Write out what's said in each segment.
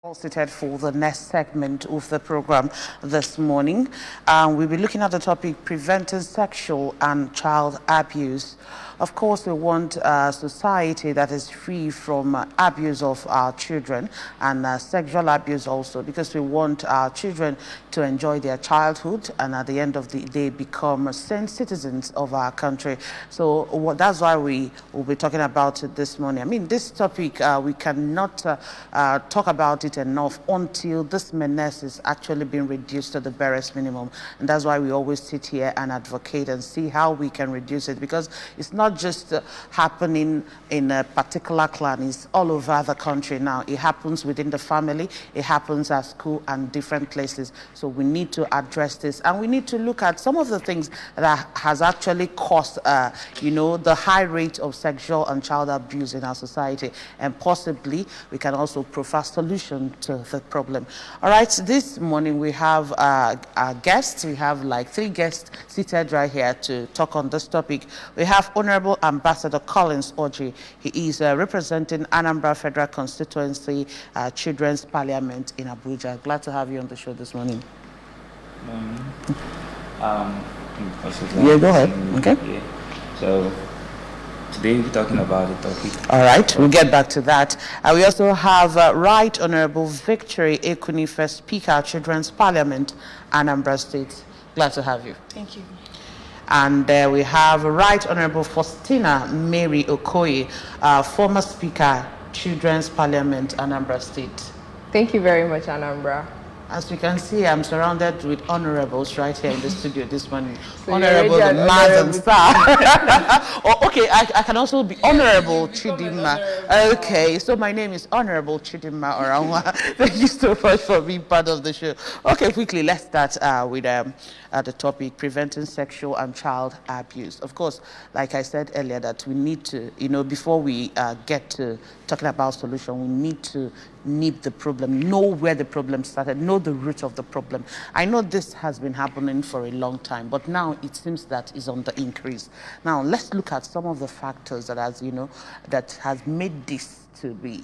All seated for the next segment of the program this morning. We'll be looking at the topic preventing sexual and child abuse. Of course, we want a society that is free from abuse of our children and sexual abuse also, because we want our children to enjoy their childhood and at the end of the day become sane citizens of our country. So that's why we will be talking about it this morning. I mean, this topic, we cannot talk about it enough until this menace is actually being reduced to the barest minimum. And that's why we always sit here and advocate and see how we can reduce it, because it's not just happening in a particular clan, it's all over the country now. It happens within the family, it happens at school and different places. So we need to address this, and we need to look at some of the things that has actually caused the high rate of sexual and child abuse in our society, and possibly we can also provide solution to the problem. All right, this morning we have our guests. We have like 3 guests seated right here to talk on this topic. We have Honorable Ambassador Collins Orji. He is representing Anambra Federal Constituency Children's Parliament in Abuja. Glad to have you on the show this morning. Yeah, go ahead. Okay. Yeah. So today we'll be talking about the topic. All right, we'll get back to that. We also have Right Honorable Victory Ekunife, Speaker, Children's Parliament, Anambra State. Glad to have you. Thank you. And we have Right Honorable Faustina Mary Okoye, former Speaker, Children's Parliament, Anambra State. Thank you very much, Anambra. As you can see, I'm surrounded with honorables right here in the studio this morning. So Honorable the Mazen Star. Oh, okay, I can also be Honorable Chidima. Okay, so my name is Honorable Chidima Oranwa. Thank you so much for being part of the show. Okay, quickly, let's start with the topic, preventing sexual and child abuse. Of course, like I said earlier, that we need to, before we get to talking about solution, we need to nip the problem, know where the problem started, know the root of the problem. I know this has been happening for a long time, but now it seems that is on the increase. Now, let's look at some of the factors that has made this to be,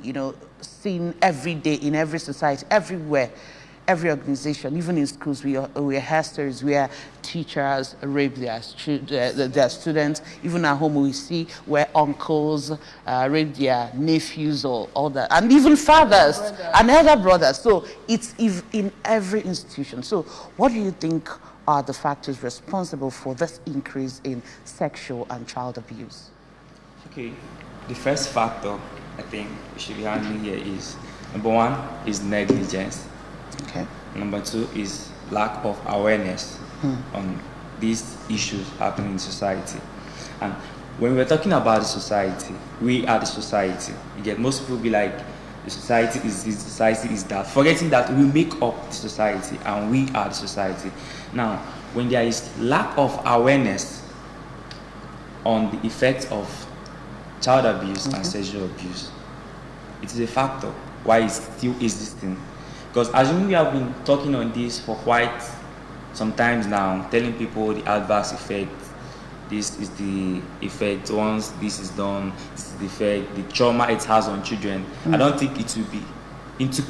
seen every day in every society, everywhere. Every organization, even in schools, we hear stories where teachers rape their students. Even at home, we see where uncles rape their nephews or all that, and even fathers and elder brothers. So it's in every institution. So what do you think are the factors responsible for this increase in sexual and child abuse? Okay, the first factor I think we should be handling here is, number 1 is negligence. Okay. Number 2 is lack of awareness on these issues happening in society. And when we're talking about the society, we are the society. You get, most people be like, the society is this, the society is that, forgetting that we make up the society and we are the society. Now, when there is lack of awareness on the effects of child abuse and sexual abuse, it is a factor why it's still existing. Because assuming we have been talking on this for quite some time now, telling people the adverse effect, this is the effect once this is done, this is the effect, the trauma it has on children. I don't think it will be into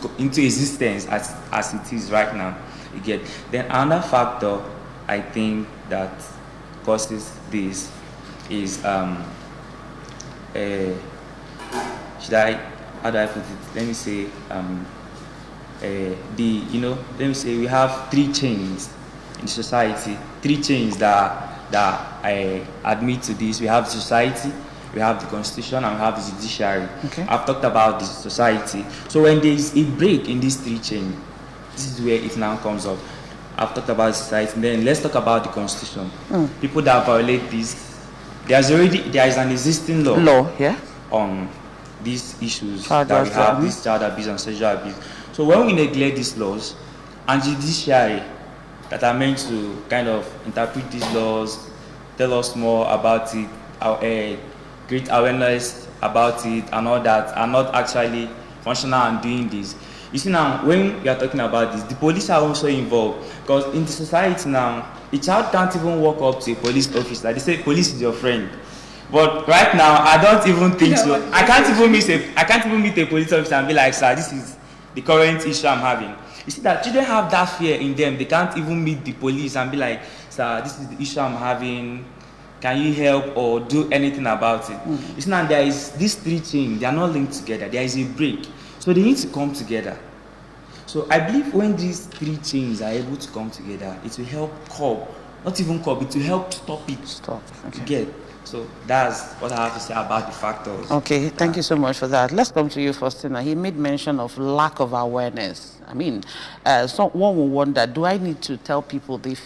existence as it is right now. You get. Then another factor I think that causes this is how do I put it? Let me say let me say we have 3 chains in society, 3 chains that I admit to this. We have the society, we have the constitution, and we have the judiciary. Okay. I've talked about the society. So when there is a break in these 3 chains, this is where it now comes up. I've talked about society, and then let's talk about the constitution. People that violate this, there is an existing law yeah, on these issues Child that we have, abuse. this child abuse and sexual abuse. So when we neglect these laws, and judiciary that are meant to kind of interpret these laws, tell us more about it, create awareness about it and all that, are not actually functional and doing this. You see now, when we are talking about this, the police are also involved, because in the society now, a child can't even walk up to a police officer. They say police is your friend. But right now, I don't even think so. I can't even meet a police officer and be like, sir, the current issue I'm having, you see that children have that fear in them. They can't even meet the police and be like, sir, this is the issue I'm having. Can you help or do anything about it? It's not, there is these three things, they are not linked together. There is a break. So they need to come together. So I believe when these three things are able to come together, it will help curb, not even curb, it will help stop it. Stop. Okay. Get. So that's what I have to say about the factors. Okay, thank you so much for that. Let's come to you, Faustina. He made mention of lack of awareness. I mean, one will wonder, do I need to tell people the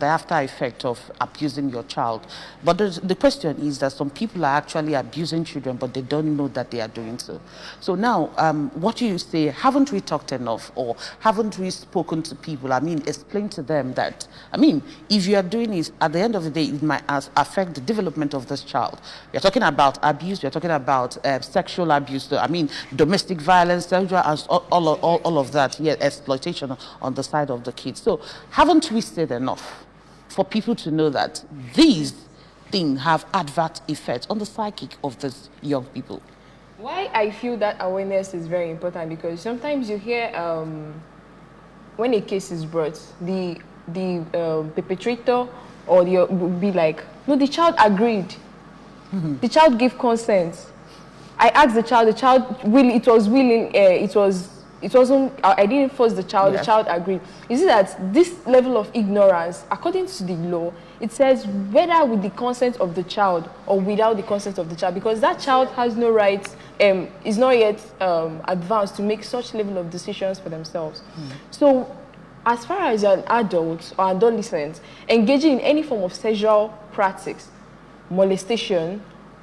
after effect of abusing your child? But the question is that some people are actually abusing children, but they don't know that they are doing so. So now, what do you say? Haven't we talked enough, or haven't we spoken to people? I mean, explain to them that, I mean, if you are doing it, at the end of the day, it might affect the development of this child. We're talking about abuse, we're talking about sexual abuse, I mean, domestic violence, sexual, all of that, yeah, exploitation on the side of the kids. So haven't we said enough for people to know that these things have adverse effects on the psychic of these young people? Why I feel that awareness is very important, because sometimes you hear when a case is brought, the perpetrator or the will be like, no, the child agreed. The child gave consent. I asked the child it was willing, it wasn't, I didn't force the child, the child agreed. You see that this level of ignorance, according to the law, it says whether with the consent of the child or without the consent of the child, because that child has no right, is not yet advanced to make such level of decisions for themselves. So as far as an adult or adolescent engaging in any form of sexual practice, molestation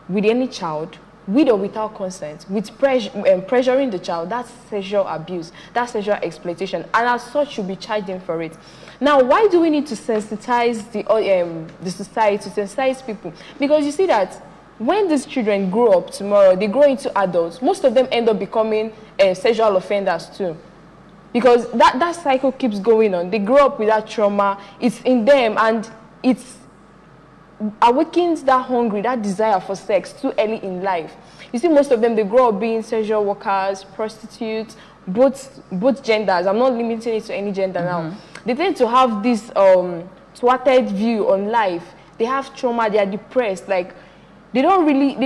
with any child, with or without consent, with pressuring the child, that's sexual abuse, that's sexual exploitation, and as such should be charged for it. Now, why do we need to sensitize the society, to sensitize people? Because you see that when these children grow up tomorrow, they grow into adults, most of them end up becoming sexual offenders too. Because that cycle keeps going on. They grow up with that trauma, it's in them, and it's awakens that hungry, that desire for sex too early in life. You see, most of them, they grow up being sexual workers, prostitutes, both genders. I'm not limiting it to any gender now. They tend to have this thwarted view on life. They have trauma, they are depressed. Like, they don't really,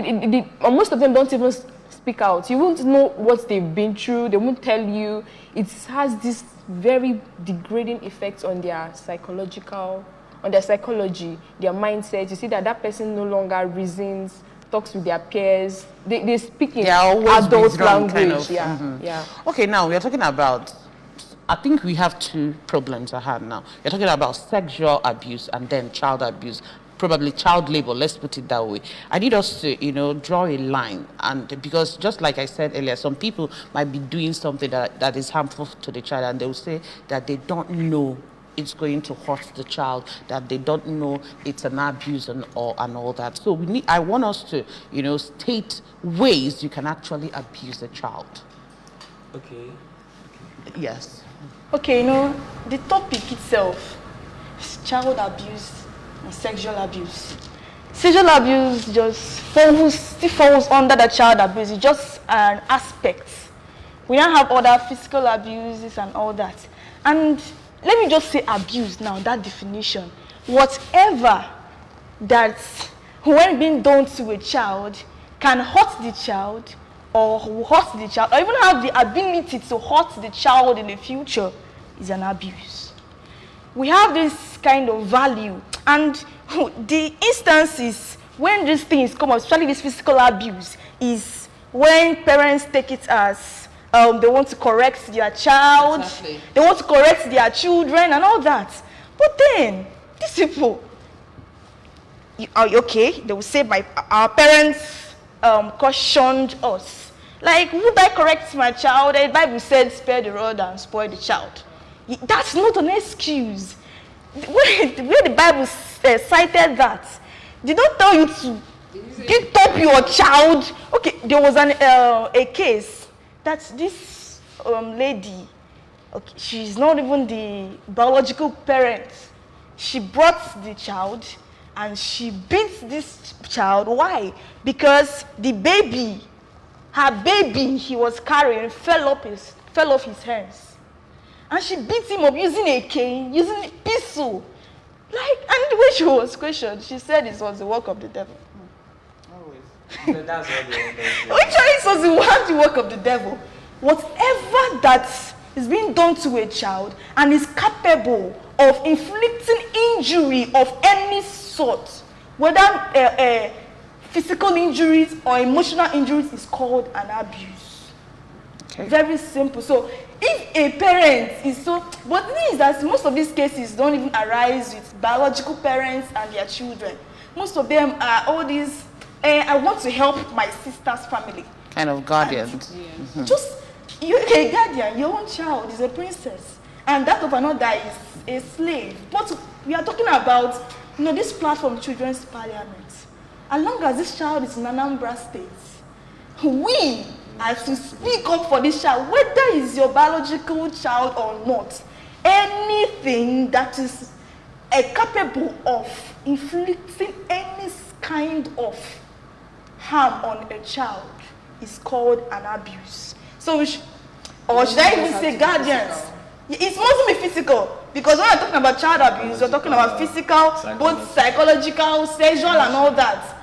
most of them don't even speak out. You won't know what they've been through. They won't tell you. It has this very degrading effect on their psychology, their mindset. You see that person no longer reasons, talks with their peers. They speak in adult language. Kind of. Okay, now we are talking about, I think we have two problems at hand now. We're talking about sexual abuse and then child abuse. Probably child labor, let's put it that way. I need us to, draw a line, and because just like I said earlier, some people might be doing something that is harmful to the child, and they will say that they don't know it's going to hurt the child, that they don't know it's an abuse and all that. So I want us to, state ways you can actually abuse a child. Okay. Yes. Okay, the topic itself is child abuse and sexual abuse. Sexual abuse still falls under the child abuse. It's just an aspect. We now have other physical abuses and all that. And let me just say abuse now, that definition. Whatever that, when being done to a child, can hurt the child or even have the ability to hurt the child in the future is an abuse. We have this kind of value, and the instances when these things come up, especially this physical abuse, is when parents take it as they want to correct their child, exactly. They want to correct their children and all that. But then, these people, okay, they will say, our parents cautioned us. Like, would I correct my child? The Bible said, spare the rod and spoil the child. That's not an excuse. Where the Bible cited that, they don't tell you to beat up your child. Okay, there was a case that this lady, okay, she's not even the biological parent. She brought the child and she beat this child. Why? Because the baby, her baby he was carrying fell off fell off his hands. And she beat him up using a cane, using a pistol. Like, and the way she was questioned, she said it was the work of the devil. Always. That's what they Actually, it was the work of the devil. Whatever that is being done to a child and is capable of inflicting injury of any sort, whether physical injuries or emotional injuries, is called an abuse. Okay. Very simple. So if a parent is so, but the thing is that most of these cases don't even arise with biological parents and their children. Most of them are all these, I want to help my sister's family. Kind of guardians. Just, you're a guardian, your own child is a princess. And that of another is a slave. But we are talking about, this platform, Children's Parliament. As long as this child is in Anambra State, we are to speak up for this child, whether it's your biological child or not. Anything that is capable of inflicting any kind of harm on a child is called an abuse. So, or should I even say guardians? It mustn't be physical, because when we're talking about child abuse, we're talking about physical, both psychological, sexual, and all that.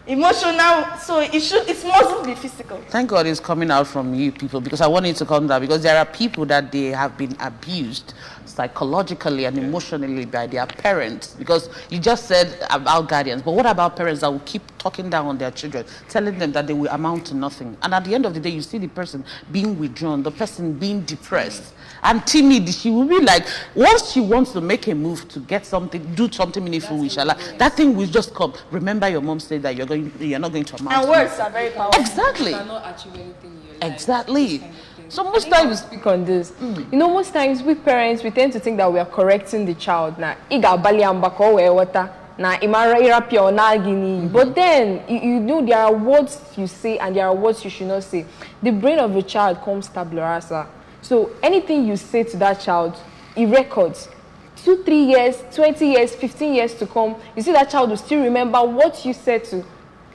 Emotional, so it mustn't be physical. Thank God it's coming out from you people, because I want it to come down, because there are people that they have been abused psychologically and emotionally by their parents, because you just said about guardians, but what about parents that will keep talking down on their children, telling them that they will amount to nothing, and at the end of the day you see the person being withdrawn, the person being depressed and timid. She will be like, once she wants to make a move to get something, do something meaningful with Shala, that thing will just come. Remember, your mom said that you're not going to amount and to words nothing. are very powerful. Exactly. You cannot achieve anything in your life. Exactly. So most I times, speak on this. Most times we parents, we tend to think that we are correcting the child. Na iga bali ambako we wata na imara irapi or nagini. But then you know there are words you say and there are words you should not say. The brain of a child comes tabula rasa. So anything you say to that child, it records. 2, 3 years, 20 years, 15 years to come, you see that child will still remember what you said to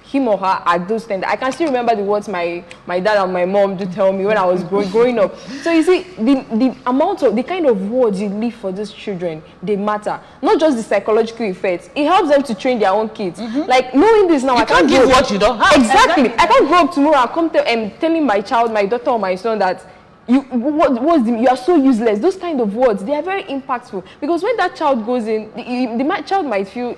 him or her at those times. I can still remember the words my dad and my mom do tell me when I was growing up. So you see, the amount of, the kind of words you leave for these children, they matter. Not just the psychological effects. It helps them to train their own kids. Like knowing this now, you I can't give what you don't have. Exactly. I can't grow up tomorrow and come telling my child, my daughter or my son that you are so useless. Those kind of words, they are very impactful, because when that child goes in, the child might feel,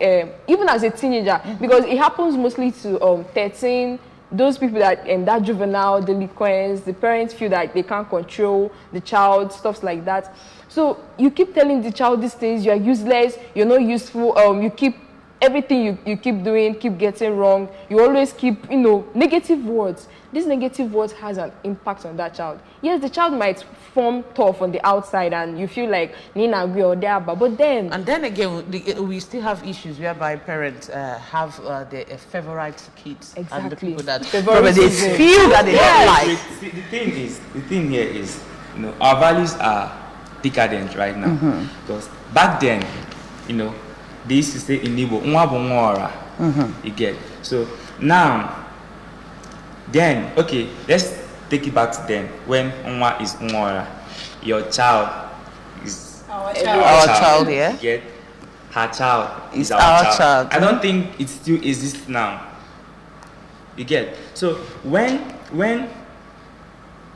even as a teenager, because it happens mostly to 13, those people that that juvenile delinquents, the parents feel that they can't control the child, stuff like that. So you keep telling the child these things, you are useless, you're not useful, you keep everything you keep doing, keep getting wrong, you always keep, negative words. These negative words has an impact on that child. Yes, the child might form tough on the outside and you feel like Nina agree or there, but then... And then again, we still have issues whereby parents have their favorite kids. Exactly. And the people that Favoritism. they feel that they don't like. See, the thing here is, our values are decadent right now. Because back then, they used to say in Igbo, "Nwa bu nwa ora." You get. So now, then, okay, let's take it back to then. When nwa is nwa ora, your child is Our Our child, yeah. You get. Her child is Our our child. child. I don't think it still exists now. You get. So when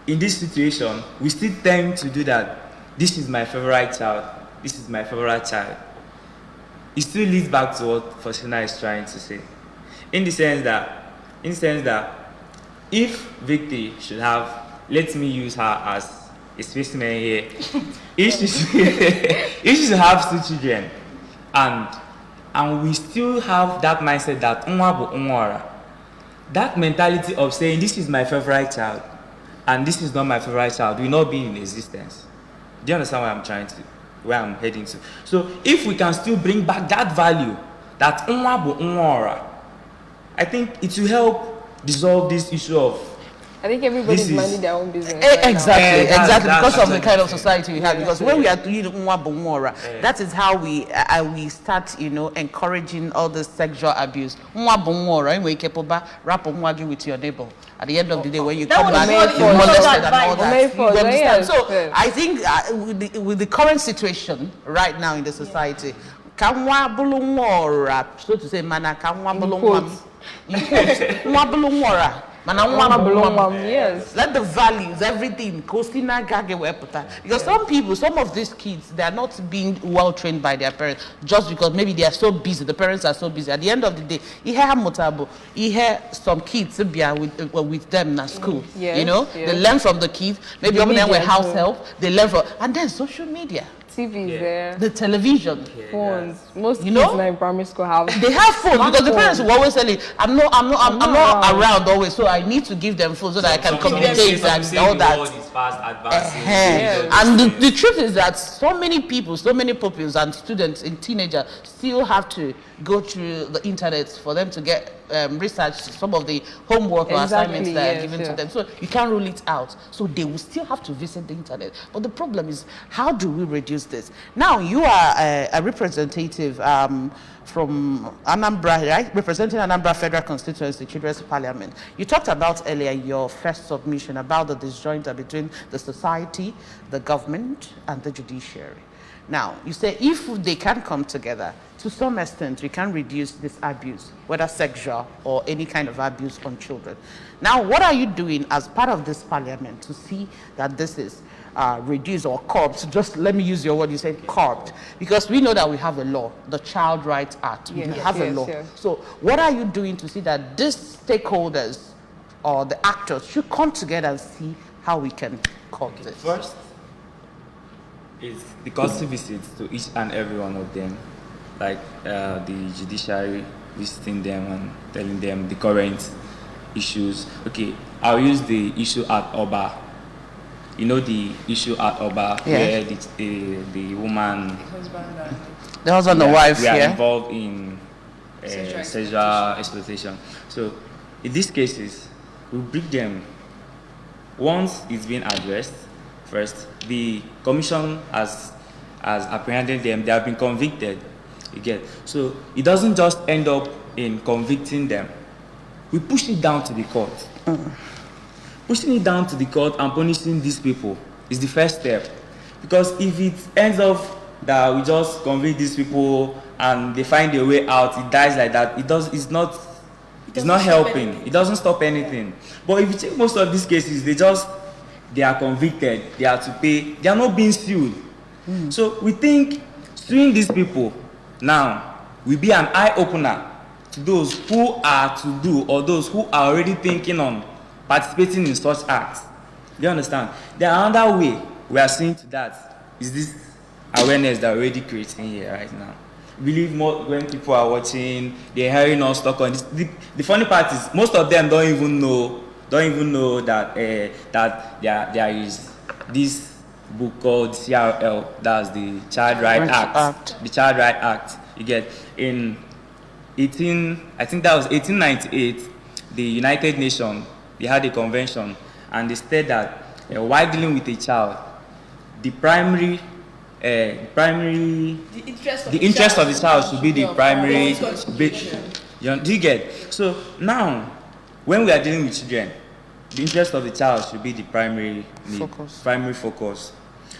in this situation, we still tend to do that. This is my favorite child. This is my favorite child. It still leads back to what Faustina is trying to say. In the sense that if Victor should have, let me use her as a specimen here. If she should have 2 children, and we still have that mindset that unwa bu unwara, that mentality of saying this is my favorite child and this is not my favorite child will not be in existence. Do you understand where I'm heading to? So if we can still bring back that value, that unwa bu unwara, I think it will help dissolve this issue of... I think everybody's This is- minding their own business. Right Exactly, Yeah, exactly, that's because of the exactly. kind of society we have. Because when we are doing nwa bu nwa, that is how we start, encouraging all this sexual abuse. Nwa bu nwa, anyway, kepoba, rap nwa gi with your neighbor. at the end of the day, when you That come was back, what you he molested told and all advice. that. Very You false, understand? yes, So yes. I think with the current situation right now in the society, can so to say, mana can Yes. let the values, everything, because some of these kids, they are not being well trained by their parents just because maybe they are so busy. The parents are so busy. At the end of the day, he had some kids with them at school. Yes, You know, yes. they learn from the kids. Maybe The some of them were media house too. help. They learn from, and then social media, TV is there. the television. Phones. Most You kids know? now in primary school have. They have phones because the parents will always say, I'm not around always, so I need to give them phones so that I can communicate and all that. Is fast advancing. Yes. And the truth is that so many people, so many pupils and students and teenagers still have to go through the internet for them to get research some of the homework or Exactly, assignments that are yes, given yeah. to them. So you can't rule it out. So they will still have to visit the internet. But the problem is, how do we reduce this? Now, you are a representative from Anambra, right? Representing Anambra Federal Constituency, Children's Parliament. You talked about earlier your first submission about the disjointer between the society, the government, and the judiciary. Now, you say if they can come together, to some extent, we can reduce this abuse, whether sexual or any kind of abuse on children. Now, what are you doing as part of this parliament to see that this is reduced or curbed? Just let me use your word, you said curbed. Because we know that we have a law, the Child Rights Act. We Yes, have a yes, law. yes. So what are you doing to see that these stakeholders or the actors should come together and see how we can curb this? First is the courtesy visits to each and every one of them, like the judiciary, visiting them and telling them the current issues. Okay, I'll use the issue at Oba. You know the issue at Oba, Yeah. where the woman, Husband and The husband and wife, we are yeah? involved in Sexual sexual exploitation. So in these cases, we bring them. Once it's been addressed, first the commission has apprehended them. They have been convicted. You get, so it doesn't just end up in convicting them. We push it down to the court. Pushing it down to the court and punishing these people is the first step. Because if it ends up that we just convict these people and they find their way out, it dies like that, it's not helping. It doesn't stop anything. But if you check most of these cases, they are convicted, they are to pay, they are not being sued. So we think suing these people now will be an eye-opener to those who are to do or those who are already thinking on participating in such acts. Do you understand? The another way we are seeing to that is this awareness that we're already creating here right now. We believe more when people are watching, they're hearing us talk on this. The funny part is most of them don't even know that there is this book called CRL, that's the Child Right Act. The Child Right Act. You get, in 1898, the United Nations, they had a convention, and they said that while dealing with a child, the interest of the child should be the primary. Do you get? So now, when we are dealing with children, the interest of the child should be the primary need, primary focus.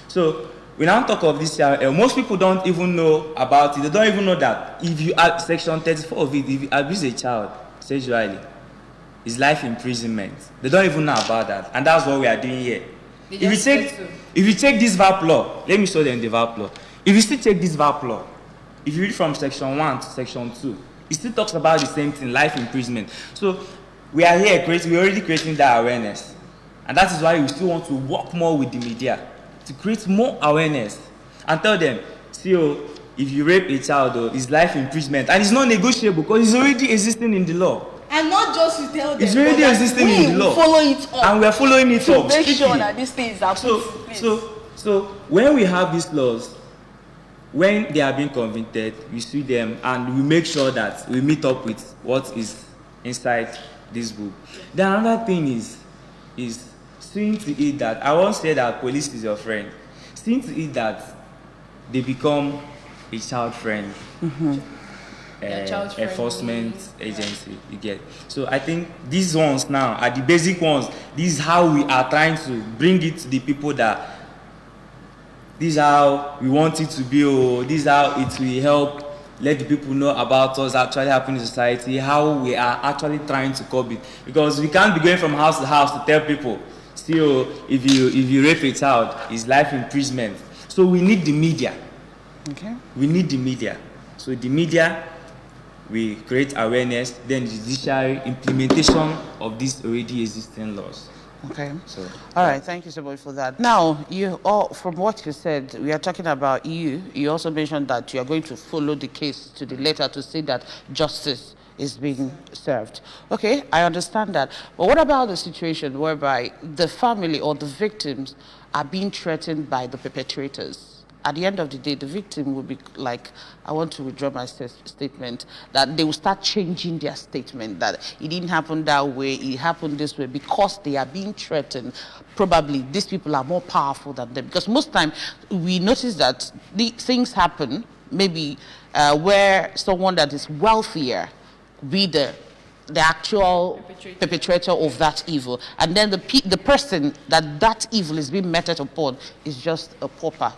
So we now talk of this CRL. Most people don't even know about it. They don't even know that if you add Section 34 of it, if you abuse a child sexually, it's life imprisonment. They don't even know about that, and that's what we are doing here. If you take this VAP law, let me show them the VAP law. If you still take this VAP law, if you read from Section 1 to Section 2, it still talks about the same thing, life imprisonment. So we are here we're already creating that awareness, and that is why we still want to work more with the media to create more awareness and tell them, see, if you rape a child, it's life imprisonment, and it's not negotiable because it's already existing in the law. And not just to tell them, It's already existing in the law. Follow it up. And we are following it up. To make sure strictly. that these things are put in place. So when we have these laws, when they are being convicted, we sue them and we make sure that we meet up with what is inside this book. Then another thing is seeing to it that, I won't say that police is your friend, seeing to it that they become a child friend. child-friendly. enforcement agency. You get. So I think these ones now are the basic ones. This is how we are trying to bring it to the people that this is how we want it to be. Oh, this is how it will help. Let the people know about us actually happening in society, how we are actually trying to curb it. Because we can't be going from house to house to tell people, still, if you rape a child, it's life imprisonment. So we need the media. Okay. We need the media. So the media, we create awareness, then the judiciary implementation of these already existing laws. Okay. So, all right. Thank you so much for that. Now, you all, from what you said, we are talking about EU. You also mentioned that you are going to follow the case to the letter to see that justice is being served. Okay, I understand that. But what about the situation whereby the family or the victims are being threatened by the perpetrators? At the end of the day, the victim will be like, I want to withdraw my statement, that they will start changing their statement, that it didn't happen that way, it happened this way, because they are being threatened. Probably these people are more powerful than them, because most time we notice that the things happen, maybe where someone that is wealthier be the actual perpetrator of that evil, and then the person that evil is being meted upon is just a pauper,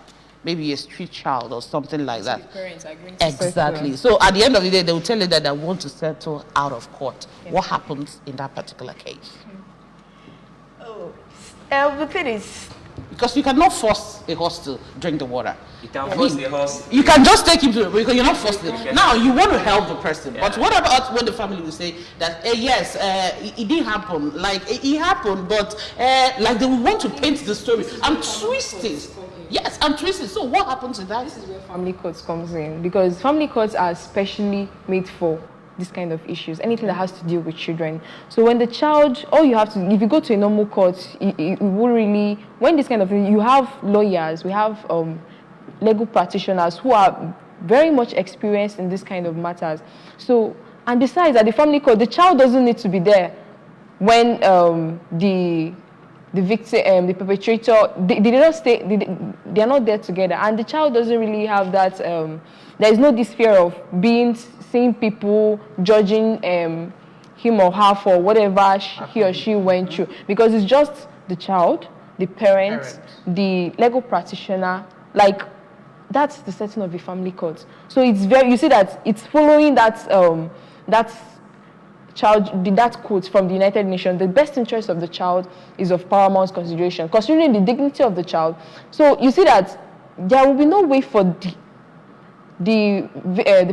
maybe a street child or something like that. The parents are agreeing to Exactly. So at the end of the day, they will tell you that they want to settle out of court. Yeah. What happens in that particular case? The thing is, Because you cannot force a horse to drink the water. you can force the horse. You can just take him to, because you're not forcing it. Now, you want to help the person. But what about when the family will say that, yes, it didn't happen. Like, it happened, but like they will want to paint the story. I'm twisting. Yes, I'm twisting. So what happens in that? This is where family courts comes in, because family courts are specially made for this kind of issues, anything that has to deal with children. So when the child, all you have to, if you go to a normal court, it will really, when this kind of thing, you have lawyers, we have legal practitioners who are very much experienced in this kind of matters. So, and besides, at the family court, the child doesn't need to be there when the victim, the perpetrator, they don't stay, they are not there together, and the child doesn't really have that. There is no this fear of seeing people judging him or her for whatever he or she went through, because it's just the child, the parents, the legal practitioner. Like, that's the setting of the family court. So it's very, you see that it's following that that quote from the United Nations: the best interest of the child is of paramount consideration, considering the dignity of the child. So you see that there will be no way for the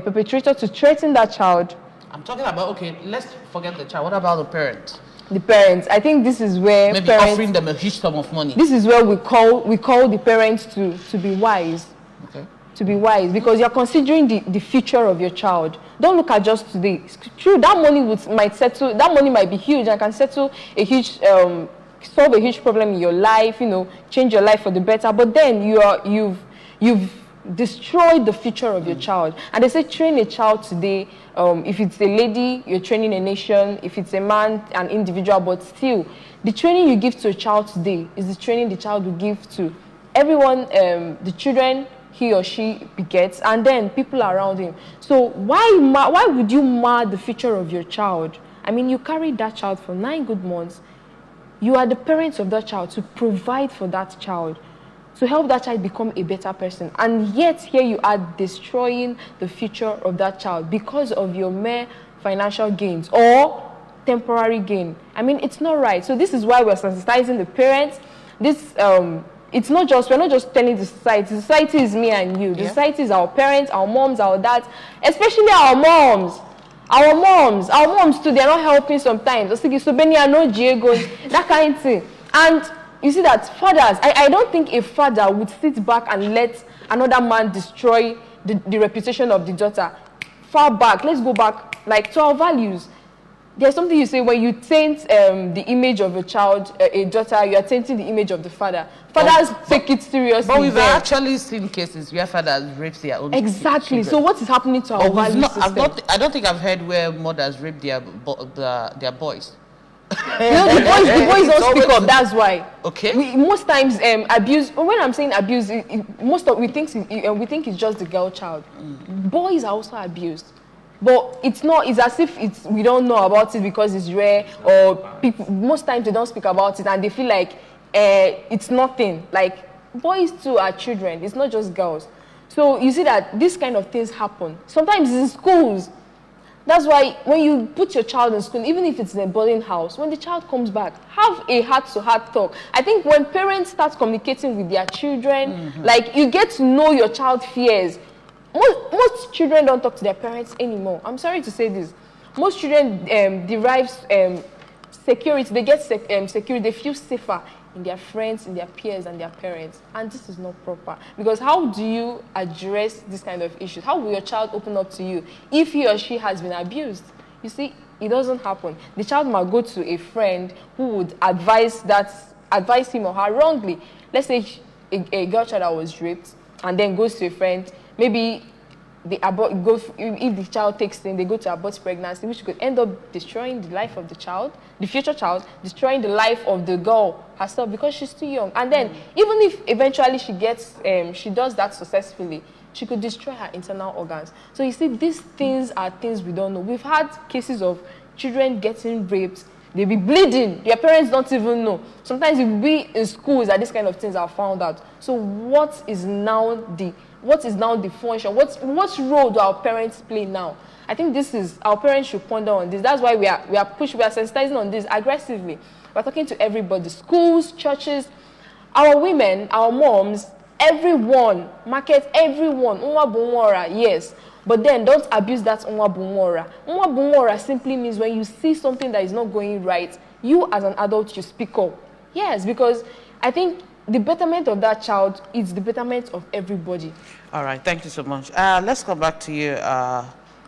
perpetrator to threaten that child. I'm talking about, okay, let's forget the child. What about the parent? The parents. I think this is where Maybe parents, offering them a huge sum of money. this is where we call the parents to be wise. Okay. To be wise, because you're considering the future of your child. Don't look at just today. It's true, that money might be huge and can settle a huge solve a huge problem in your life, change your life for the better, but then you've destroyed the future of your child. And they say train a child today. If it's a lady, you're training a nation. If it's a man, an individual. But still, the training you give to a child today is the training the child will give to everyone, the children he or she begets, and then people around him. So why would you mar the future of your child? I mean, you carried that child for 9 good months. You are the parents of that child, to provide for that child, to help that child become a better person. And yet here you are destroying the future of that child because of your mere financial gains or temporary gain. I mean, it's not right. So this is why we're sensitizing the parents. We're not just telling the society. The society is me and you. The society is our parents, our moms, our dads, especially our moms. Our moms too, they're not helping sometimes. That kind of thing. And you see that fathers, I don't think a father would sit back and let another man destroy the reputation of the daughter. Far back, let's go back, like, to our values. There's something you say, when you taint the image of a child, a daughter, you are tainting the image of the father. Fathers take it seriously. But we've actually seen cases where fathers rape their own Exactly. children. So what is happening to our value system? I don't think I've heard where mothers rape their boys. The boys don't speak up. That's why. Okay. Most times, abuse. When I'm saying abuse, we think it's just the girl child. Boys are also abused. But it's not, it's as if we don't know about it because it's rare, or people, most times they don't speak about it and they feel like it's nothing. Like, boys too are children, it's not just girls. So you see that this kind of things happen. Sometimes in schools. That's why when you put your child in school, even if it's in a boarding house, when the child comes back, have a heart-to-heart talk. I think when parents start communicating with their children, like, you get to know your child's fears. Most children don't talk to their parents anymore. I'm sorry to say this. Most children derive security. They get security. They feel safer in their friends, in their peers, and their parents. And this is not proper. Because how do you address this kind of issues? How will your child open up to you if he or she has been abused? You see, it doesn't happen. The child might go to a friend who would advise him or her wrongly. Let's say a girl child that was raped and then goes to a friend. Maybe if the child takes in, they go to abort pregnancy, which could end up destroying the life of the child, the future child, destroying the life of the girl herself because she's too young. And then, even if eventually she does that successfully, she could destroy her internal organs. So you see, these things are things we don't know. We've had cases of children getting raped. They'll be bleeding. Their parents don't even know. Sometimes you'll be in schools that these kind of things are found out. So what is now the function? What role do our parents play now? I think our parents should ponder on this. That's why we are sensitizing on this aggressively. We're talking to everybody, schools, churches, our women, our moms, everyone, market, everyone. Unwa bunwara, yes. But then don't abuse that unwa bunwara. Unwa bunwara simply means when you see something that is not going right, you as an adult, you speak up. Yes, because I think the betterment of that child is the betterment of everybody. All right, thank you so much. Let's come back to you,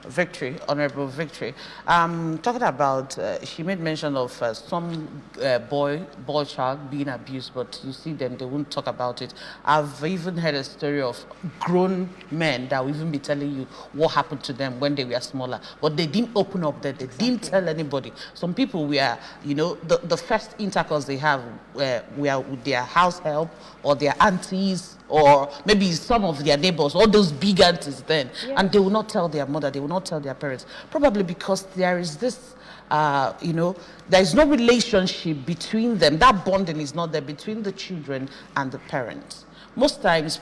Victory, Honorable Victory. Talking about, she made mention of some boy child being abused, but you see them, they won't talk about it. I've even heard a story of grown men that will even be telling you what happened to them when they were smaller, but they didn't open up there, they didn't tell anybody. Some people were, the first intercourse they have were with their house help or their aunties, or maybe some of their neighbors, all those big aunties then, and they will not tell their mother, they will not tell their parents, probably because there is this, there is no relationship between them. That bonding is not there between the children and the parents. Most times,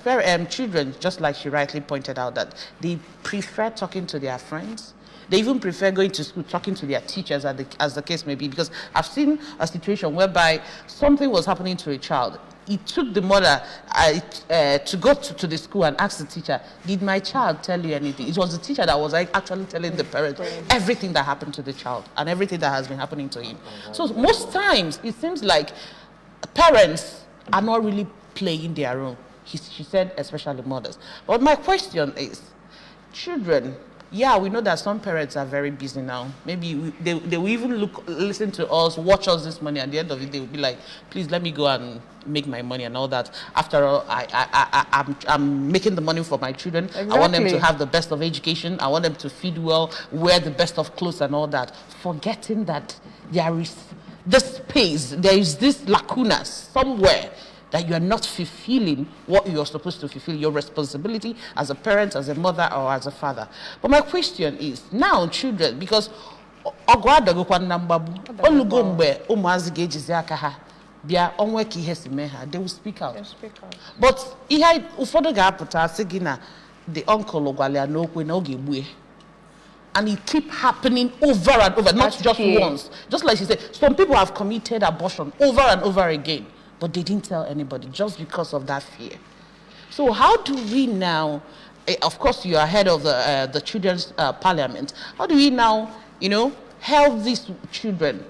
children, just like she rightly pointed out, that they prefer talking to their friends. They even prefer going to school, talking to their teachers, as the case may be, because I've seen a situation whereby something was happening to a child. It took the mother to go to the school and ask the teacher, did my child tell you anything? It was the teacher that was actually telling the parents everything that happened to the child and everything that has been happening to him. So most times, it seems like parents are not really playing their role. She said, especially mothers. But my question is, children, yeah, we know that some parents are very busy now. Maybe they will even listen to us, watch us this morning. At the end of it, they will be like, please let me go and make my money and all that. After all, I'm making the money for my children. Exactly. I want them to have the best of education. I want them to feed well, wear the best of clothes and all that. Forgetting that there is this space, there is this lacuna somewhere that you are not fulfilling what you're supposed to fulfill, your responsibility as a parent, as a mother, or as a father. But my question is, now children, because they will speak out. But the uncle and it keep happening over and over, not just once. Just like she said, some people have committed abortion over and over again, but they didn't tell anybody just because of that fear. So how do we now, of course you are head of the children's parliament, how do we now, help these children,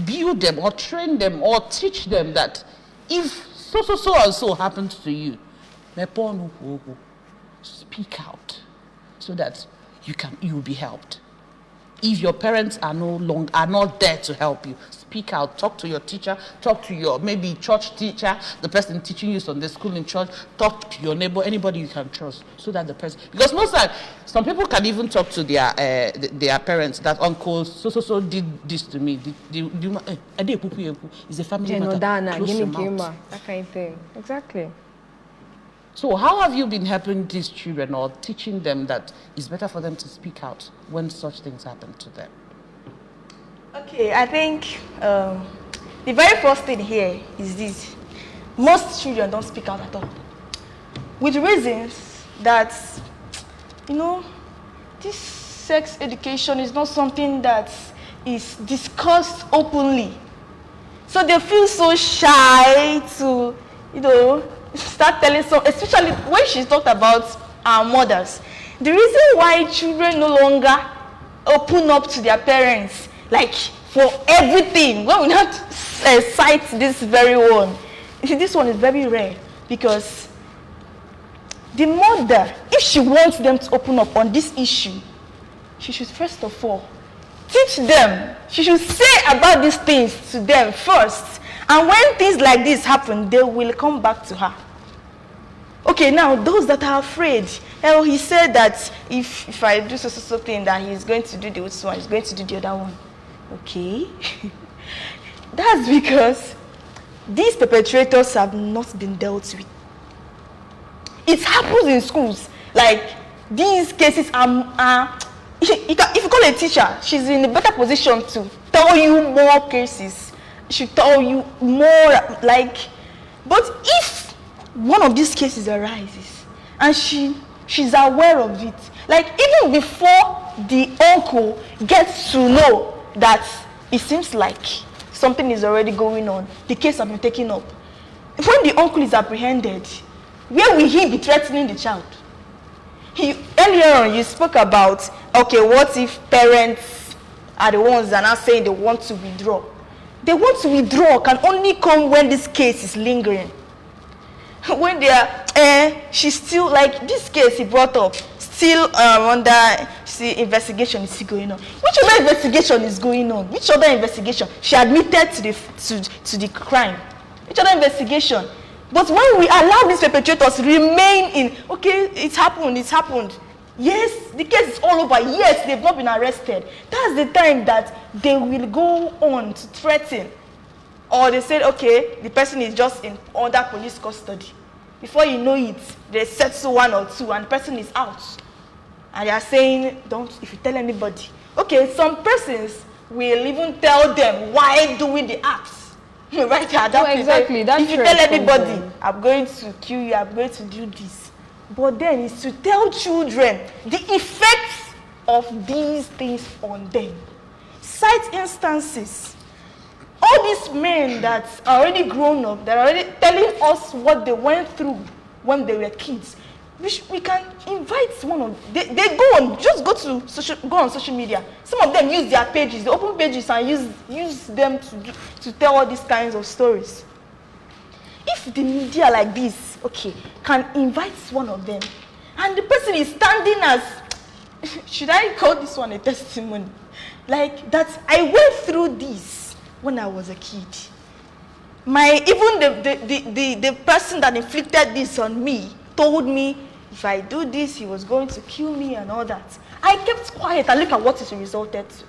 build them or train them or teach them that if so and so happens to you, speak out so that you will be helped. If your parents are not there to help you, speak out, talk to your teacher, talk to your maybe church teacher, the person teaching you Sunday school in church, talk to your neighbor, anybody you can trust, so that the person, because most times some people can even talk to their parents that uncle so did this to me. It's a family matter. Close your mouth. That kind of thing. Exactly. So how have you been helping these children or teaching them that it's better for them to speak out when such things happen to them? Okay, I think the very first thing here is this. Most children don't speak out at all. With reasons that, this sex education is not something that is discussed openly. So they feel so shy to, start telling some, especially when she talked about our mothers. The reason why children no longer open up to their parents, like for everything, when we not cite this very one, this one is very rare because the mother, if she wants them to open up on this issue, she should first of all teach them. She should say about these things to them first. And when things like this happen, they will come back to her. Okay, now those that are afraid, he said that if I do so thing, that he's going to do this one, he's going to do the other one. Okay. That's because these perpetrators have not been dealt with. It happens in schools. Like, these cases are if you call a teacher, she's in a better position to tell you more cases. She tell you more, like, but if one of these cases arises and she's aware of it, like even before the uncle gets to know that it seems like something is already going on, the case has been taken up. When the uncle is apprehended, where will he be threatening the child? Earlier on, you spoke about, okay, what if parents are the ones that are now saying they want to withdraw? They want to withdraw can only come when this case is lingering. When they are, she's still, like this case he brought up, still under investigation is still going on. Which other investigation is going on? Which other investigation? She admitted to the crime. Which other investigation? But when we allow these perpetrators remain in, okay, it's happened. Yes, the case is all over. Yes, they've not been arrested. That's the time that they will go on to threaten. Or they said, okay, the person is just under police custody. Before you know it, they settle one or two and the person is out. And they are saying, if you tell anybody. Okay, some persons will even tell them why doing the acts. Right at that exactly. If you tell anybody, I'm going to kill you, I'm going to do this. But then it's to tell children the effects of these things on them. Cite instances. All these men that are already grown up, that are already telling us what they went through when they were kids. We can invite one of they go on, just go on social media. Some of them use their pages, they open pages and use them to tell all these kinds of stories. If the media like this, okay, can invite one of them, and the person is standing as, should I call this one a testimony? Like that I went through this when I was a kid. The person that inflicted this on me told me if I do this, he was going to kill me and all that. I kept quiet and look at what it resulted to.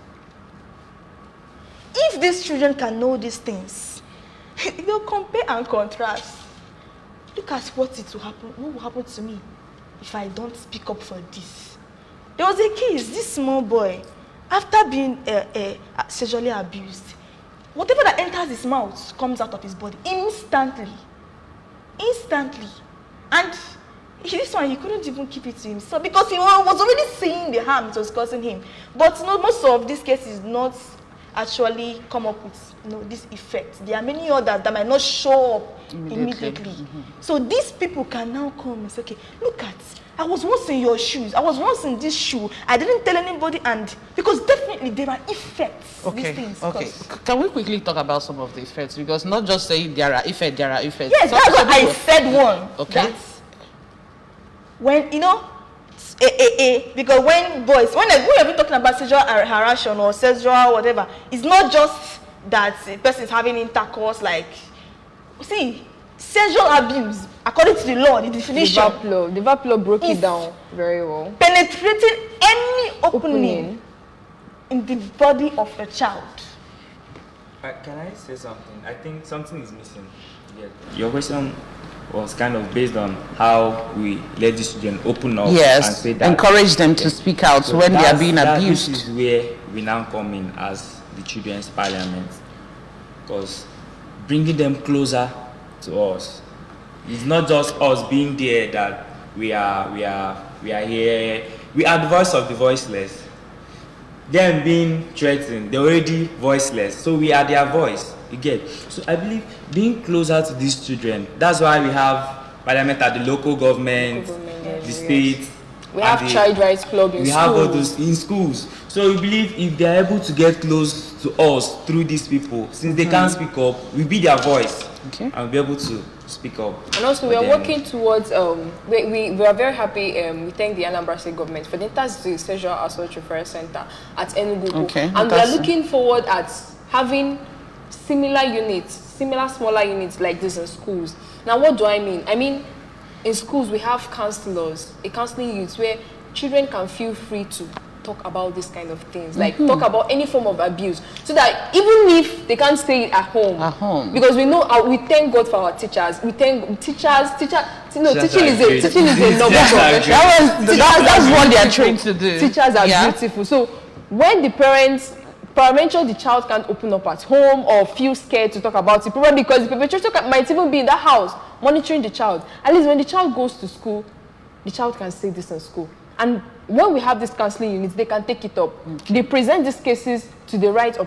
If these children can know these things, they'll compare and contrast. Look at what will happen to me if I don't speak up for this. There was a case, this small boy, after being sexually abused, whatever that enters his mouth comes out of his body instantly. And this one, he couldn't even keep it to himself because he was already seeing the harm it was causing him. But most of these cases not actually come up with this effect. There are many others that might not show up immediately. Mm-hmm. So these people can now come and say, okay, look at, I was once in your shoes. I was once in this shoe. I didn't tell anybody, and because definitely there are effects. Okay. These things Okay. Can we quickly talk about some of the effects? Because not just saying there are effects. Yes, that's what I said. One. Okay. That's when because when we're talking about sexual harassment or sexual whatever, it's not just that a person is having intercourse. Like, see, sexual abuse, according to the law, the definition. The VAP law broke it down very well. Penetrating any opening in the body of a child. Can I say something? I think something is missing. Yeah. Your question was kind of based on how we let these children open up and Yes, say that. encourage them to speak out So when they are that's- being abused. This is where we now come in as the children's parliament, because bringing them closer to us. It's not just us being there that we are here. We are the voice of the voiceless. Them being threatened, they're already voiceless, so we are their voice. You get? So I believe being closer to these children. That's why we have parliament at the local government, the state. We and have child rights club in we schools. have all those in schools. So we believe if they are able to get close to us through these people, since they can't speak up, we be their voice, Okay. and we'll be able to speak up. And also, for we are them. working towards, we are very happy, we thank the Anambra State government for the Inter-State Sexual Assault Referral Center at Enugu. Okay, And we are that's- looking forward at having similar units, similar smaller units like this in schools. Now, what do I mean? I mean, in schools, we have counselors, a counseling unit where children can feel free to talk about this kind of things, like talk about any form of abuse, so that even if they can't say it at home, because we know, we thank God for our teachers. We thank teachers. Teaching is a noble profession. That's what they are trained to do. Teachers are Yeah. beautiful. So when the parents, peradventure the child can't open up at home or feel scared to talk about it, probably because the perpetrator might even be in that house monitoring the child. At least when the child goes to school, the child can say this in school. And when we have these counseling units, they can take it up. They present these cases to the right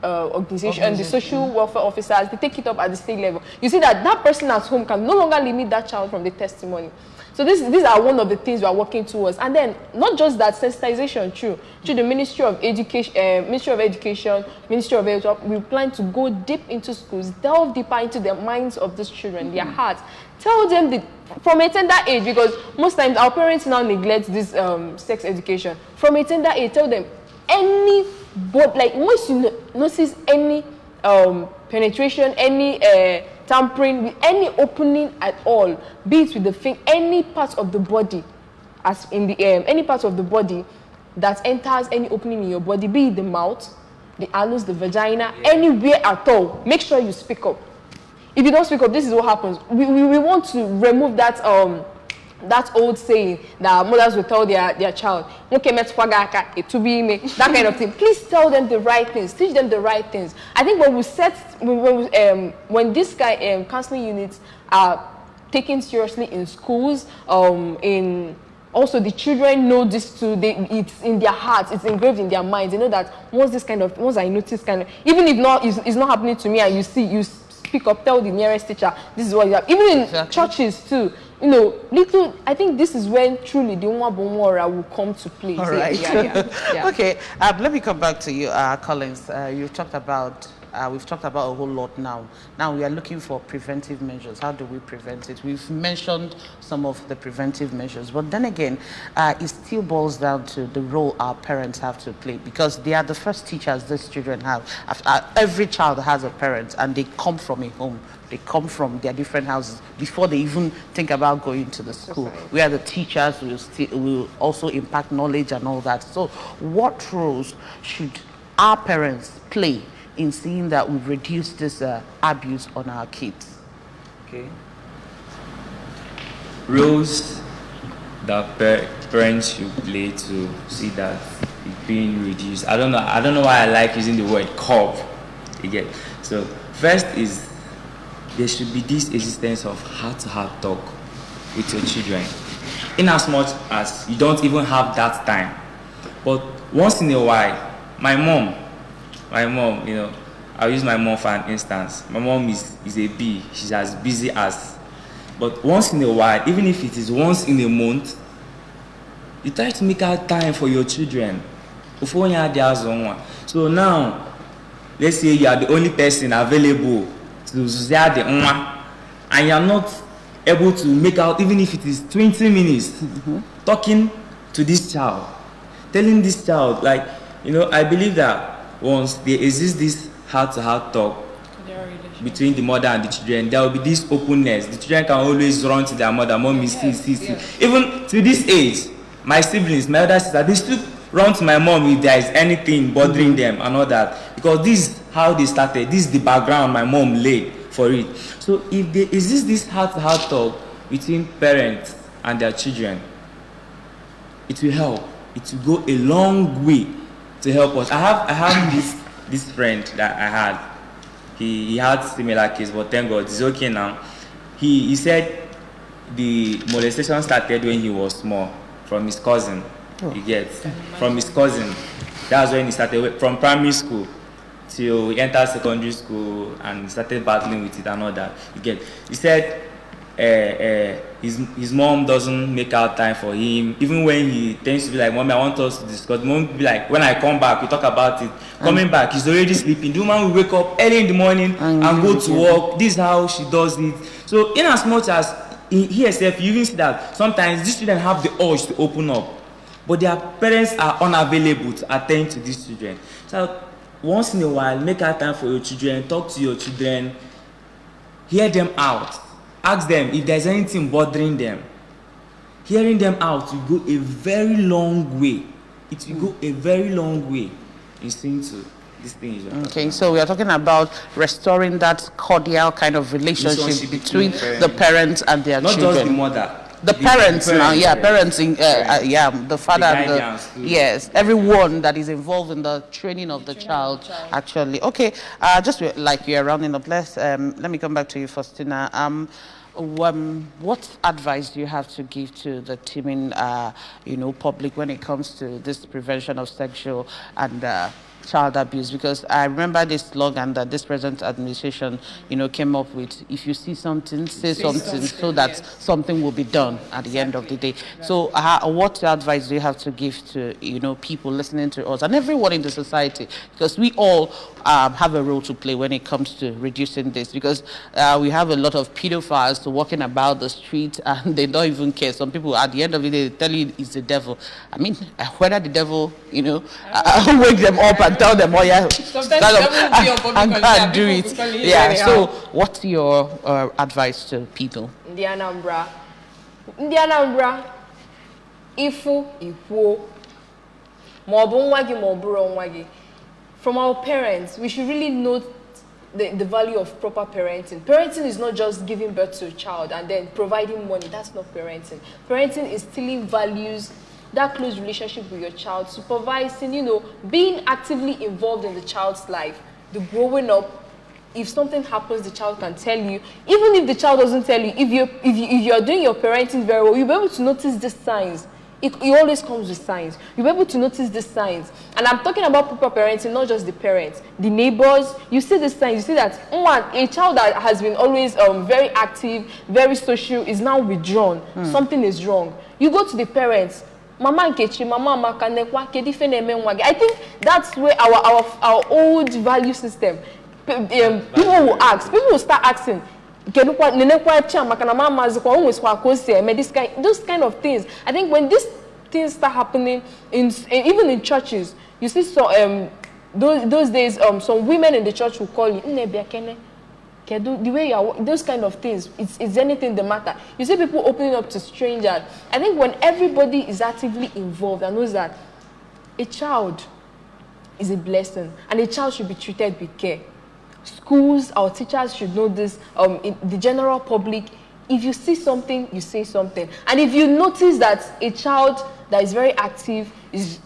organization, the social welfare officers. They take it up at the state level. You see that person at home can no longer limit that child from the testimony. So these are one of the things we are working towards. And then not just that, sensitization through the Ministry of Education, Ministry of Health. We plan to go deep into schools, delve deeper into the minds of these children, their hearts. Tell them from a tender age, because most times our parents now neglect this sex education. From a tender age, tell them once you notice any penetration, any tampering with any opening at all, be it with the finger, any part of the body, as in the any part of the body that enters any opening in your body, be it the mouth, the anus, the vagina, anywhere at all, make sure you speak up. If you don't speak up, this is what happens. We want to remove that that old saying that mothers will tell their child, that kind of thing. Please tell them the right things, teach them the right things. I think when this counseling units are taken seriously in schools, also the children know this too. It's in their hearts, it's engraved in their minds. They know that once I notice even if it's not happening to me, and you speak up, tell the nearest teacher, this is what you have. Even in churches too, I think this is when truly the Umwabumwara will come to play. All right. Yeah. Okay, let me come back to you, Collins. We've talked about a whole lot now. Now we are looking for preventive measures. How do we prevent it? We've mentioned some of the preventive measures, but then again, it still boils down to the role our parents have to play, because they are the first teachers these children have. Every child has a parent, and they come from a home. They come from their different houses before they even think about going to the school. We are the teachers, will also impact knowledge and all that. So what roles should our parents play in seeing that we reduce this abuse on our kids? Okay. Roles that parents should play to see that it's being reduced. I don't know why I like using the word curb. Again. So first is there should be this existence of heart-to-heart talk with your children. In as much as you don't even have that time. But once in a while, my mom, I'll use my mom for an instance. My mom is a bee. She's as busy as. But once in a while, even if it is once in a month, you try to make out time for your children. So now, let's say you are the only person available to share the and you are not able to make out, even if it is 20 minutes, talking to this child, telling this child, I believe that once there exists this heart-to-heart talk between the mother and the children, there will be this openness. The children can always run to their mother, mommy, see. Even to this age, my siblings, my other sister, they still run to my mom if there is anything bothering them and all that, because this is how they started. This is the background my mom laid for it. So if there is this heart-to-heart talk between parents and their children, it will help. It will go a long way to help us. I have this friend that I had. He had similar case, but thank God he's okay now. He said the molestation started when he was small, from his cousin. You get, from his cousin. That's when he started, from primary school till he entered secondary school and he started battling with it and all that. You get, he said his mom doesn't make out time for him, even when he tends to be like, "Mommy, I want us to discuss." Mom will be like, "When I come back, we talk about it." Coming back, he's already sleeping. The woman will wake up early in the morning and go to work. This is how she does it. So in as much as he herself, you even see that sometimes these children have the urge to open up, but their parents are unavailable to attend to these children. So once in a while, make out time for your children, talk to your children, hear them out, ask them if there's anything bothering them. Hearing them out will go a very long way. It will go a very long way in seeing to these things. Okay, so we are talking about restoring that cordial kind of relationship between the parents and their not children. Not just the mother. The parents now, yeah, parents, the father, yes, everyone that is involved in the training of the child, actually. Okay, just like we are rounding up, let me come back to you, Faustina. What advice do you have to give to the teaming, public when it comes to this prevention of sexual and child abuse? Because I remember this slogan that this present administration, came up with: if you see something, say something, so that something will be done at the end of the day. So what advice do you have to give to, people listening to us and everyone in the society? Because we all have a role to play when it comes to reducing this, because we have a lot of pedophiles walking about the street and they don't even care. Some people at the end of the day, they tell you it's the devil. I mean, whether the devil, wake them up and tell them, "Oh yeah, I do it." Yeah. So, what's your advice to people? Ndi Anambra, ifu ikwo, maọbụ nwa gị maọbụrụ nwa gị. From our parents, we should really note the value of proper parenting. Parenting is not just giving birth to a child and then providing money. That's not parenting. Parenting is instilling values, that close relationship with your child, supervising, being actively involved in the child's life, the growing up. If something happens, the child can tell you. Even if the child doesn't tell you, if you're doing your parenting very well, you'll be able to notice these signs. It always comes with signs. You'll be able to notice these signs. And I'm talking about proper parenting, not just the parents. The neighbors, you see these signs. You see that a child that has been always very active, very social, is now withdrawn. Something is wrong. You go to the parents. Mama Nkechi, Mama Makanekwa, Kedifenemengwage. I think that's where our old value system. People will ask. People will start asking. Those kind of things. I think when these things start happening, even in churches, you see those days, some women in the church will call you, the way you are, those kind of things. Is anything the matter? You see people opening up to strangers. I think when everybody is actively involved and knows that a child is a blessing and a child should be treated with care. Schools, our teachers should know this. In the general public, if you see something, you say something. And if you notice that a child that is very active is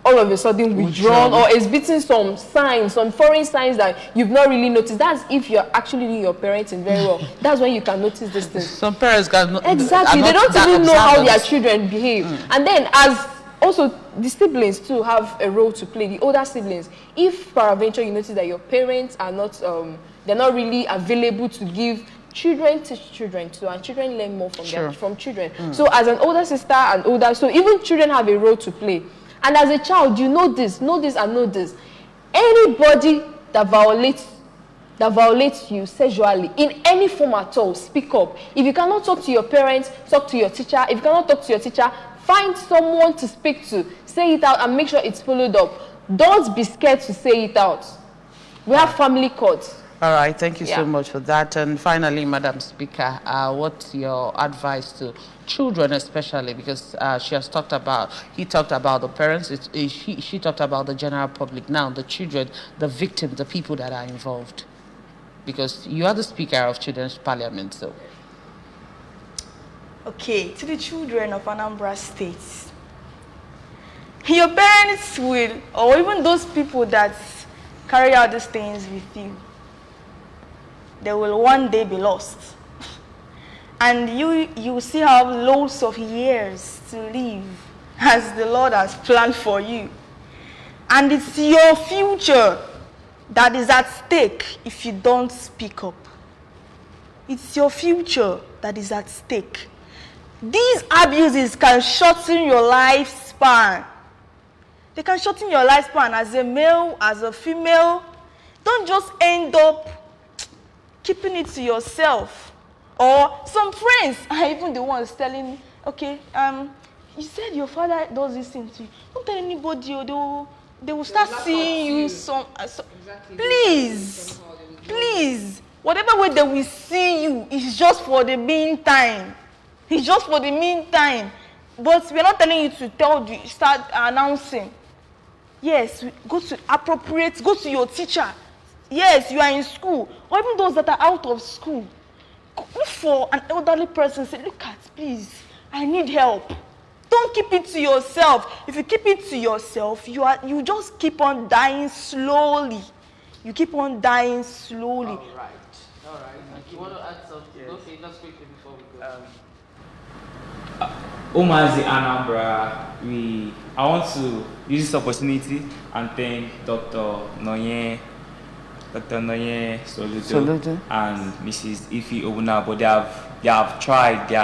all of a sudden withdrawn or exhibiting some signs, some foreign signs that you've not really noticed, that's if you're actually doing your parenting very well. That's when you can notice these things. Some parents can exactly. They don't even know how their children behave. And then also, the siblings too have a role to play. The older siblings, if peradventure you notice that your parents are not, they're not really available to give, children teach children too, and children learn more from children. So as an older sister and older, so even children have a role to play. And as a child, you know this and know this. Anybody that violates you sexually in any form at all, speak up. If you cannot talk to your parents, talk to your teacher. If you cannot talk to your teacher, find someone to speak to, say it out, and make sure it's followed up. Don't be scared to say it out. We have family courts. All right, thank you so much for that. And finally, Madam Speaker, what's your advice to children, especially because he talked about the parents, she talked about the general public. Now, the children, the victims, the people that are involved. Because you are the Speaker of Children's Parliament, so. Okay, to the children of Anambra State, your parents will, or even those people that carry out these things with you, they will one day be lost. And you will still have loads of years to live as the Lord has planned for you. And it's your future that is at stake if you don't speak up. It's your future that is at stake. These abuses can shorten your lifespan. They can shorten your lifespan as a male, as a female. Don't just end up keeping it to yourself. Or some friends are even the ones telling, okay, you said your father does this thing to you. Don't tell anybody, or they will start seeing you some. Exactly. Please, whatever way they will see you is just for the meantime. It's just for the meantime. But we're not telling you to start announcing. Yes, go to your teacher. Yes, you are in school. Or even those that are out of school. Look for an elderly person. Say, look at, please, I need help. Don't keep it to yourself. If you keep it to yourself, you just keep on dying slowly. You keep on dying slowly. All right. You want to add something? Yes. Okay, let's quickly before we go. Umazi Anambra, I want to use this opportunity and thank Dr. Noye Soludo and Mrs. Ifi Obunabo. They have tried. They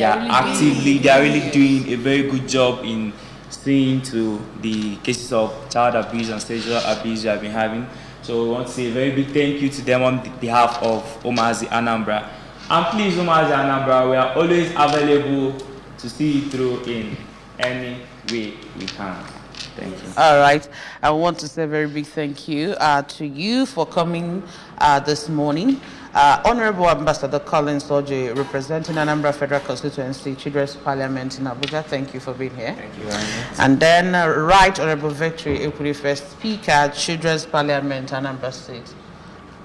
are really doing a very good job in seeing to the cases of child abuse and sexual abuse we have been having. So we want to say a very big thank you to them on behalf of Umazi Anambra. And please, Umazi Anambra, we are always available to see you through in any way we can. Thank you. All right. I want to say a very big thank you to you for coming this morning. Honorable Ambassador Collins Oji, representing Anambra Federal Constituency, Children's Parliament in Abuja. Thank you for being here. Thank you very much. And then Right Honorable Victory Ekwurife, Speaker, Children's Parliament, Anambra State.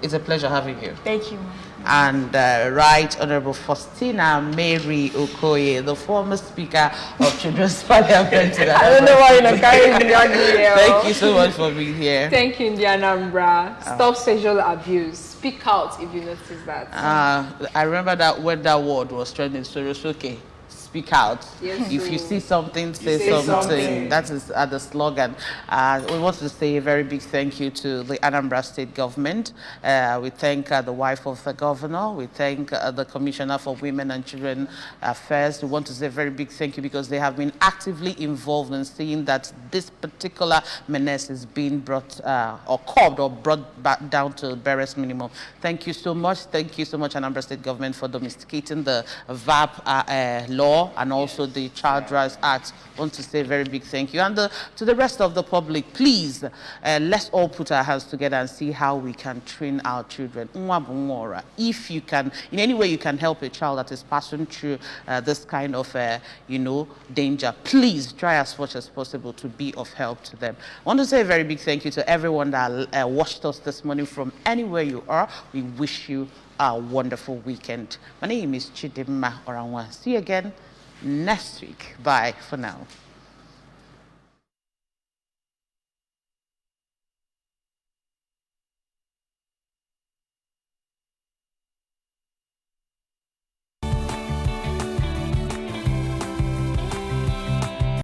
It's a pleasure having you. Thank you. And Right Honorable Faustina Mary Okoye, the former Speaker of Children's Parliament. I don't know why you're not carrying the here. Thank you so much for being here. Thank you, Indianambra. Stop sexual abuse. Speak out if you notice that. I remember that when that word was trending, so it's okay. Speak out. Yes, if you so see something, say say something. something. That is the slogan. We want to say a very big thank you to the Anambra State government. We thank the wife of the governor. We thank the Commissioner for Women and Children Affairs. We want to say a very big thank you because they have been actively involved in seeing that this particular menace is being brought or curbed or brought back down to the barest minimum. Thank you so much. Thank you so much, Anambra State government, for domesticating the VAP law and also the Child Rights Act. I want to say a very big thank you. And to the rest of the public, please, let's all put our hands together and see how we can train our children. If you can, in any way you can help a child that is passing through this kind of, danger, please try as much as possible to be of help to them. I want to say a very big thank you to everyone that watched us this morning from anywhere you are. We wish you a wonderful weekend. My name is Chidimma Oranwa. See you again next week. Bye for now.